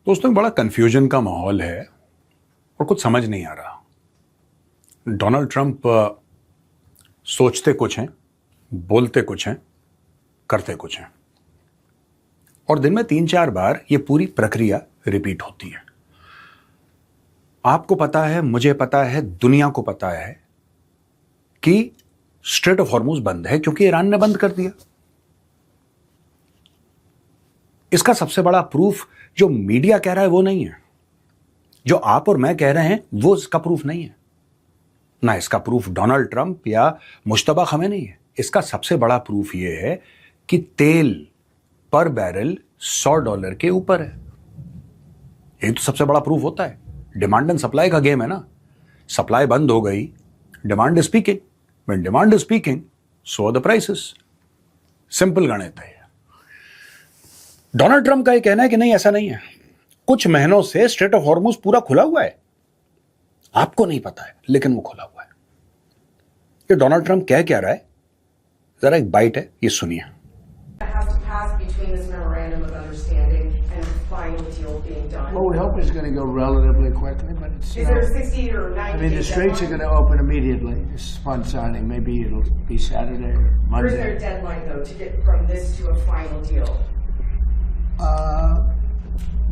दोस्तों बड़ा कंफ्यूजन का माहौल है और कुछ समझ नहीं आ रहा। डोनाल्ड ट्रंप सोचते कुछ हैं, बोलते कुछ हैं, करते कुछ हैं और दिन में 3-4 बार ये पूरी प्रक्रिया रिपीट होती है। आपको पता है, मुझे पता है, दुनिया को पता है कि स्ट्रेट ऑफ हॉर्मुज बंद है क्योंकि ईरान ने बंद कर दिया। इसका सबसे बड़ा प्रूफ जो मीडिया कह रहा है वो नहीं है, जो आप और मैं कह रहे हैं वो इसका प्रूफ नहीं है ना। इसका प्रूफ डोनाल्ड ट्रंप या मुश्तबा खमेनी है। इसका सबसे बड़ा प्रूफ ये है कि तेल पर बैरल $100 के ऊपर है। ये तो सबसे बड़ा प्रूफ होता है। डिमांड एंड सप्लाई का गेम है ना। सप्लाई बंद हो गई, demand is speaking, when demand is speaking so are the prices. Simple गणित है। डोनाल्ड ट्रंप का ये कहना है कि नहीं, ऐसा नहीं है। कुछ महीनों से स्ट्रेट ऑफ हॉर्मुज पूरा खुला हुआ है, आपको नहीं पता है, लेकिन वो खुला हुआ है। ये डोनाल्ड ट्रंप कह क्या रहा है, जरा एक बाइट है, ये सुनिए। Well, we hope it's going to go relatively quickly, but it's. Is there 60 or 90? I mean, the straits are going to open immediately. It's fun signing. Maybe it'll be Saturday or Monday. Or is there a deadline though to get from this to a final deal?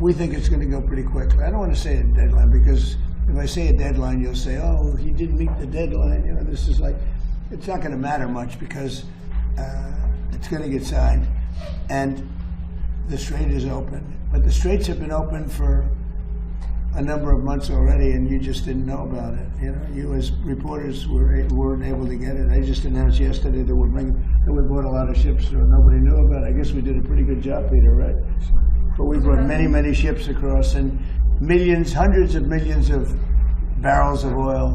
We think it's going to go pretty quickly. I don't want to say a deadline because if I say a deadline, you'll say, "Oh, he didn't meet the deadline." You know, this is like, it's not going to matter much because it's going to get signed, and the strait is open. But the straits have been open for a number of months already, and you just didn't know about it. You know, you as reporters weren't able to get it. I just announced yesterday that we bought a lot of ships that nobody knew about. I guess we did a pretty good job, Peter, right? But we brought many ships across, and millions, hundreds of millions of barrels of oil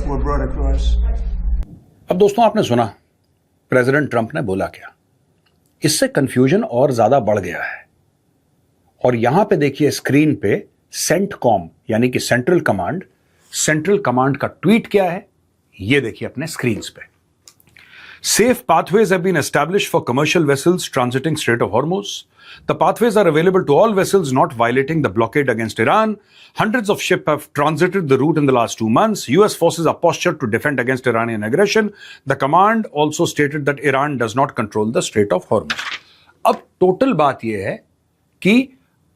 were brought across. अब दोस्तों आपने सुना president Trump ने बोला क्या। इससे confusion और ज्यादा बढ़ गया है। और यहां पे देखिए स्क्रीन पे सेंटकॉम यानी कि सेंट्रल कमांड का ट्वीट क्या है, ये देखिए अपने स्क्रीन्स पे। Safe pathways have been established for commercial vessels transiting Strait of Hormuz. The pathways are available to all vessels not violating the blockade against Iran. Hundreds of ships have transited the route in the last 2 months. US forces are postured to defend against Iranian aggression. The command also stated that Iran does not control the Strait of Hormuz. अब total बात यह है कि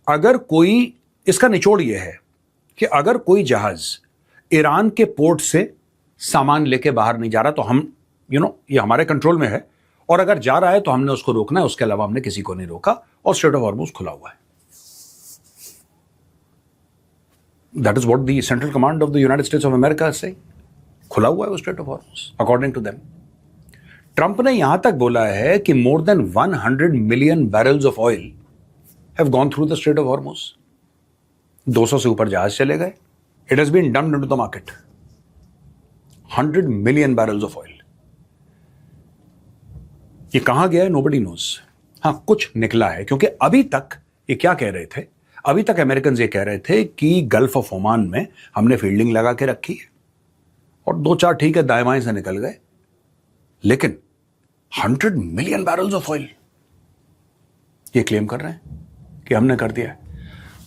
अगर कोई, इसका निचोड़ यह है कि अगर कोई जहाज ईरान के पोर्ट से सामान लेके बाहर नहीं जा रहा तो हम ये हमारे कंट्रोल में है, और अगर जा रहा है तो हमने उसको रोकना है। उसके अलावा हमने किसी को नहीं रोका और स्ट्रेट ऑफ हॉर्मुज खुला हुआ है। That is what the central command of the United States of America से खुला हुआ है वो strait of Hormuz according to them. Trump ने यहां तक बोला है कि more than 100 million barrels of oil have gone through the Strait of Hormuz. 200 से ऊपर जहाज चले गए. It has been dumped into the market. 100 million barrels of oil. ये कहां गया है nobody knows. हाँ, कुछ निकला है क्योंकि अभी तक ये क्या कह रहे थे, अभी तक अमेरिकन ये कह रहे थे कि गल्फ ऑफ ओमान में हमने फील्डिंग लगा के रखी है और 2-4 ठीक है दाएं बाएं से निकल गए, लेकिन 100 मिलियन बैरल्स ऑफ ऑयल ये क्लेम कर रहे हैं कि हमने कर दिया है।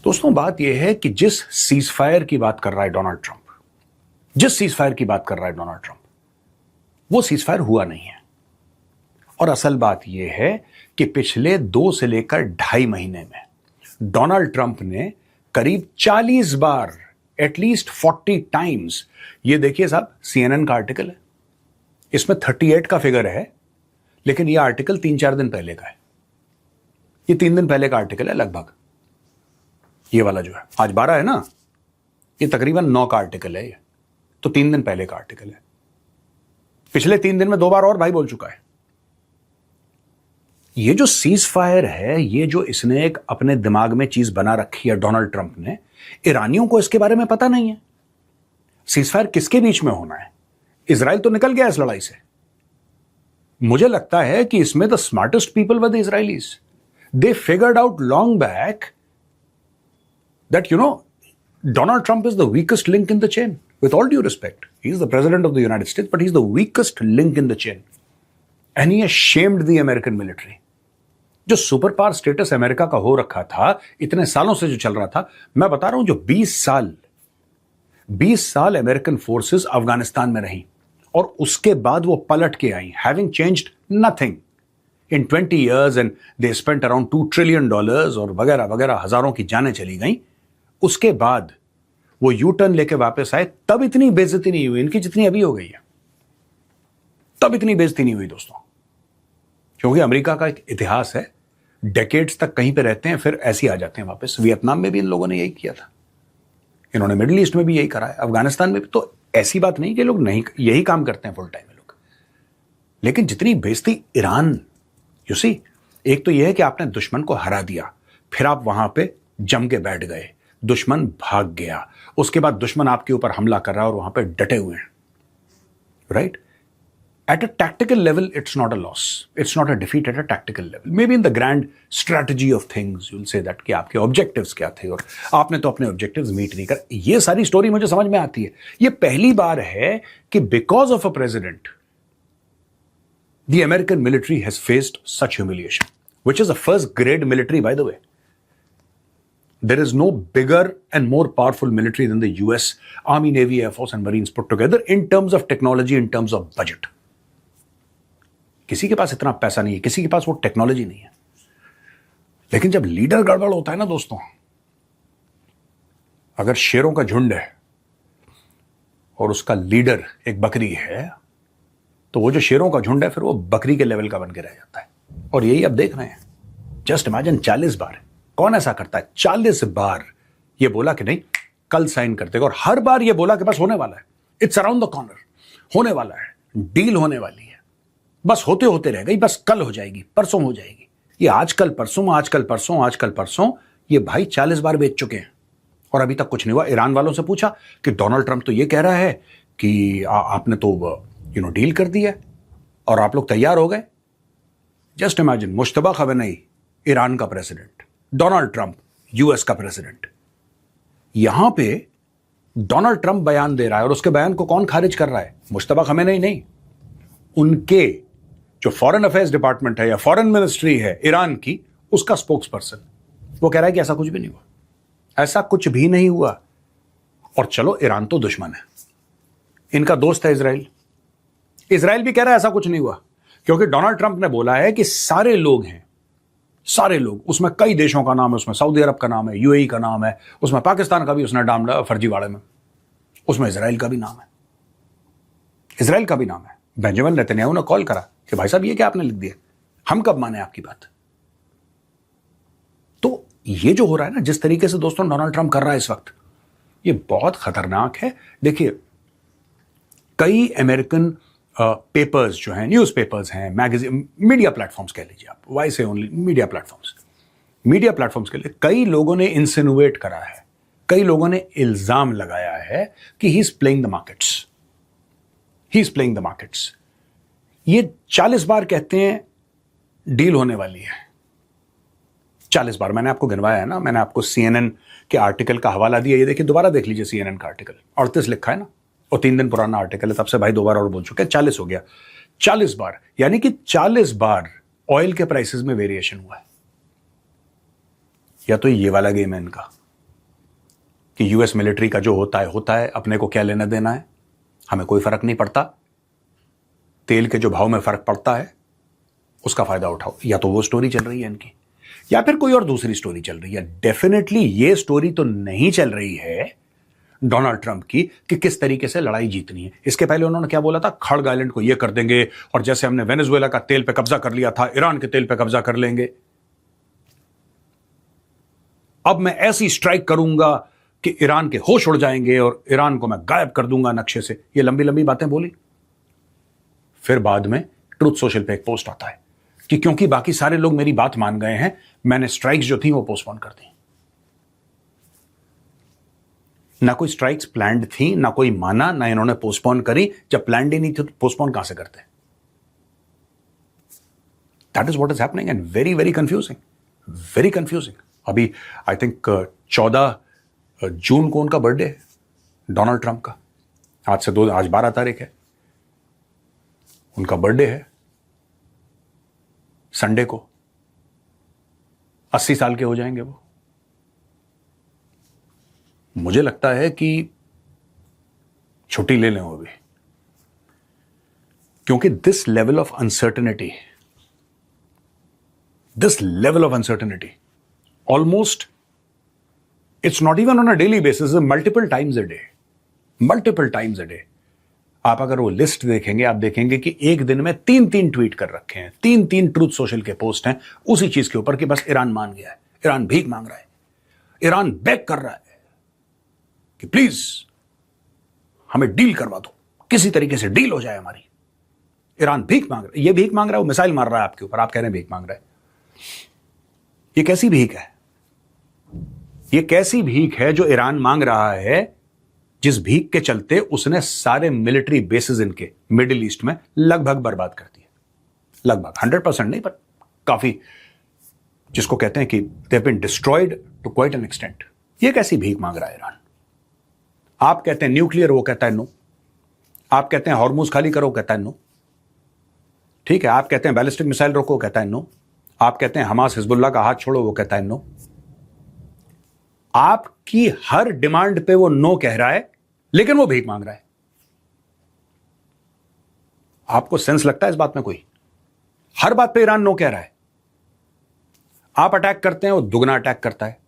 दोस्तों बात यह है कि जिस सीजफायर की बात कर रहा है डोनाल्ड ट्रंप, वो सीजफायर हुआ नहीं है। और असल बात यह है कि पिछले 2 से लेकर 2.5 महीने में डोनाल्ड ट्रंप ने करीब 40 बार, एटलीस्ट 40 टाइम्स, ये देखिए साहब CNN का आर्टिकल है, इसमें 38 का फिगर है, लेकिन यह आर्टिकल 3-4 दिन पहले का है। ये 3 दिन पहले का आर्टिकल है लगभग। ये वाला जो है आज 12 है ना, ये तकरीबन 9 का आर्टिकल है। ये तो 3 दिन पहले का आर्टिकल है। पिछले 3 दिन में 2 बार और भाई बोल चुका है। ये जो सीज फायर है, ये जो इसने एक अपने दिमाग में चीज बना रखी है डोनाल्ड ट्रंप ने, ईरानियों को इसके बारे में पता नहीं है। सीज फायर किसके बीच में होना है? इजराइल तो निकल गया इस लड़ाई से। मुझे लगता है कि इसमें the smartest people were the Israelis. They figured out long back that, Donald Trump is the weakest link in the chain. With all due respect, he is the president of the United States, but he's the weakest link in the chain. And he has shamed the American military. जो super power status America का हो रखा था इतने सालों से जो चल रहा था, मैं बता रहा हूं जो 20 साल अमेरिकन फोर्सेस अफगानिस्तान में रही और उसके बाद वो पलट के आई, having changed nothing in 20 years and they spent around $2 trillion और वगैरह वगैरह, हजारों की जानें चली गई। उसके बाद वो यू टर्न लेके वापस आए, तब इतनी बेइज्जती नहीं हुई इनकी जितनी अभी हो गई है। तब इतनी बेइज्जती नहीं हुई दोस्तों, क्योंकि अमेरिका का एक इतिहास है, डेकेड्स तक कहीं पे रहते हैं फिर ऐसे ही आ जाते हैं वापस। वियतनाम में भी इन लोगों ने यही किया था, इन्होंने मिडिल ईस्ट में भी यही करा है, अफगानिस्तान में भी। तो ऐसी बात नहीं कि लोग नहीं यही काम करते हैं फुल टाइम में लोग। लेकिन जितनी बेइज्जती ईरान, यू सी, एक तो यह है कि आपने दुश्मन को हरा दिया, फिर आप वहां पे जम के बैठ गए, दुश्मन भाग गया, उसके बाद दुश्मन आपके ऊपर हमला कर रहा है और वहां पे डटे हुए हैं, right? At a tactical level, it's not a loss. It's not a defeat at a tactical level. Maybe in the grand strategy of things, you'll say that कि आपके objectives क्या थे और आपने तो अपने objectives meet नहीं कर। ये सारी story मुझे समझ में आती है। ये पहली बार है कि because of a president, the American military has faced such humiliation, which is a first grade military, by the way. There is no bigger and more powerful military than the US Army, Navy, Air Force and Marines put together in terms of technology, in terms of budget. किसी के पास इतना पैसा नहीं है, किसी के पास वो technology नहीं है। लेकिन जब लीडर गड़बड़ होता है ना दोस्तों, अगर शेरों का झुंड है और उसका लीडर एक बकरी है, तो वो जो शेरों का झुंड है फिर वो बकरी के लेवल का बन के रह जाता है। और यही अब देख रहे हैं। जस्ट इमेजिन 40 बार, कौन ऐसा करता है? 40 बार ये बोला कि नहीं कल साइन कर देगा, और हर बार ये बोला कि बस होने वाला है, इट्स अराउंड द कॉर्नर, होने वाला है, डील होने वाली है, बस होते होते रह गई, बस कल हो जाएगी, परसों हो जाएगी। ये आजकल परसों, आजकल परसों, आजकल परसों, ये भाई 40 बार बेच चुके हैं और अभी तक कुछ नहीं हुआ। ईरान वालों से पूछा कि डोनाल्ड ट्रंप तो ये कह रहा है कि आपने तो डील कर दी है और आप लोग तैयार हो गए। Just imagine, Mushtaba Khamenei Iran का प्रेसिडेंट, डोनाल्ड ट्रंप यूएस का प्रेसिडेंट, यहां पे डोनाल्ड ट्रंप बयान दे रहा है और उसके बयान को कौन खारिज कर रहा है? मुश्तबा खमेनी नहीं, उनके जो फॉरेन अफेयर्स डिपार्टमेंट है या फॉरेन मिनिस्ट्री है ईरान की, उसका स्पोक्स पर्सन वो कह रहा है कि ऐसा कुछ भी नहीं हुआ, ऐसा कुछ भी नहीं हुआ। और चलो, ईरान तो दुश्मन है, इनका दोस्त है इजराइल, इजराइल भी कह रहा है ऐसा कुछ नहीं हुआ, क्योंकि डोनाल्ड ट्रंप ने बोला है कि सारे लोग हैं, सारे लोग, उसमें कई देशों का नाम है, उसमें सऊदी अरब का नाम है, यूएई का नाम है, उसमें पाकिस्तान का भी उसने डाला फर्जीवाड़े में, उसमें इजराइल का भी नाम है, इजराइल का भी नाम है। बेंजामिन नेतन्याहू ने कॉल करा कि भाई साहब ये क्या आपने लिख दिया, हम कब माने आपकी बात? तो ये जो हो रहा है ना, जिस तरीके से दोस्तों डोनाल्ड ट्रंप कर रहा है इस वक्त, ये बहुत खतरनाक है। देखिए, कई अमेरिकन पेपर्स जो हैं, न्यूज पेपर्स हैं, मैगजीन, मीडिया प्लेटफॉर्म्स कह लीजिए आप, वाई से ओनली मीडिया प्लेटफॉर्म्स के लिए कई लोगों ने इंसिनुएट करा है, कई लोगों ने इल्जाम लगाया है कि he is playing the markets, he is playing the markets. ये 40 बार कहते हैं डील होने वाली है, 40 बार मैंने आपको गिनवाया है ना, मैंने आपको CNN के आर्टिकल का हवाला दिया, ये देखिए, दोबारा देख लीजिए CNN का आर्टिकल, 38 लिखा है ना, और 3 दिन पुराना आर्टिकल है, तब से भाई 2 बार और बोल चुके हैं, 40 हो गया, 40 बार, यानी कि 40 बार ऑयल के प्राइसेस में वेरिएशन हुआ है। या तो ये वाला गेम है इनका कि यूएस मिलिट्री का जो होता है, अपने को क्या लेना देना है, हमें कोई फर्क नहीं पड़ता, तेल के जो भाव में फर्क पड़ता है उसका फायदा उठाओ। या तो वो स्टोरी चल रही है इनकी, या फिर कोई और दूसरी स्टोरी चल रही है। डेफिनेटली ये स्टोरी तो नहीं चल रही है डोनाल्ड ट्रंप की कि किस तरीके से लड़ाई जीतनी है। इसके पहले उन्होंने क्या बोला था, खड़ग आइलैंड को ये कर देंगे, और जैसे हमने वेनेजुएला का तेल पे कब्जा कर लिया था, ईरान के तेल पे कब्जा कर लेंगे, अब मैं ऐसी स्ट्राइक करूंगा कि ईरान के होश उड़ जाएंगे और ईरान को मैं गायब कर दूंगा नक्शे से। ये लंबी लंबी बातें बोली। फिर बाद में ट्रूथ सोशल पे एक पोस्ट आता है कि क्योंकि बाकी सारे लोग मेरी बात मान गए हैं, मैंने स्ट्राइक्स जो थी वो पोस्टपोन कर दी। ना कोई स्ट्राइक्स प्लान्ड थी, ना कोई माना, ना इन्होंने पोस्टपोन करी। जब प्लान्ड ही नहीं थी तो पोस्टपोन कहां से करते? That is what is happening and very very confusing, very confusing. अभी आई थिंक 14 जून को उनका बर्थडे है, डोनाल्ड ट्रंप का। आज 12 तारीख है, उनका बर्थडे है संडे को। 80 साल के हो जाएंगे वो। मुझे लगता है कि छुट्टी ले लें वो भी, क्योंकि this level of uncertainty almost it's not even on a daily basis, multiple times a day. आप अगर वो लिस्ट देखेंगे, आप देखेंगे कि एक दिन में 3 ट्वीट कर रखे हैं, 3 ट्रूथ सोशल के पोस्ट हैं उसी चीज के ऊपर कि बस ईरान मान गया है, ईरान भीख मांग रहा है, ईरान बेग कर रहा है कि प्लीज हमें डील करवा दो, किसी तरीके से डील हो जाए हमारी। ईरान भीख मांग रहा है, ये भीख मांग रहा है, वो मिसाइल मार रहा है आपके ऊपर, आप कह रहे हैं भीख मांग रहा है। ये कैसी भीख है? ये कैसी भीख है जो ईरान मांग रहा है, जिस भीख के चलते उसने सारे मिलिट्री बेसिस इनके मिडिल ईस्ट में लगभग बर्बाद कर दिए। लगभग 100% नहीं, पर काफी, जिसको कहते हैं कि they have been destroyed to quite an extent. ये कैसी भीख मांग रहा है ईरान? आप कहते हैं न्यूक्लियर, वो कहता है नो। आप कहते हैं हॉर्मुज खाली करो, कहता है नो। ठीक है, आप कहते हैं बैलिस्टिक मिसाइल रोको, कहता है नो। आप कहते हैं हमास हिजबुल्लाह का हाथ छोड़ो, वो कहता है नो। आपकी हर डिमांड पे वो नो कह रहा है, लेकिन वो भीख मांग रहा है। आपको सेंस लगता है इस बात में? कोई हर बात पे ईरान नो कह रहा है, आप अटैक करते हैं वो दुगना अटैक करता है,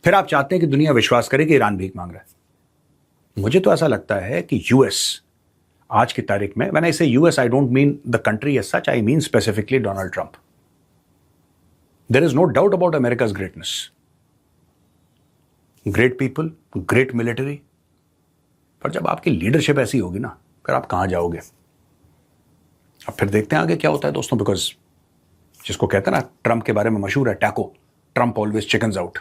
फिर आप चाहते हैं कि दुनिया विश्वास करे कि ईरान भीख मांग रहा है। मुझे तो ऐसा लगता है कि यूएस आज की तारीख में, when I say US, I don't mean the country as such, I mean specifically Donald Trump. There is no doubt about America's greatness, great people, great military, पर जब आपकी लीडरशिप ऐसी होगी ना, फिर आप कहां जाओगे? अब फिर देखते हैं आगे क्या होता है दोस्तों, बिकॉज जिसको कहते हैं ना, ट्रंप के बारे में मशहूर है taco, Trump always chickens out,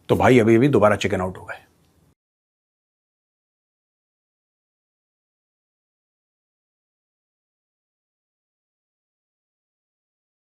तो भाई अभी दोबारा चिकन आउट हो गए।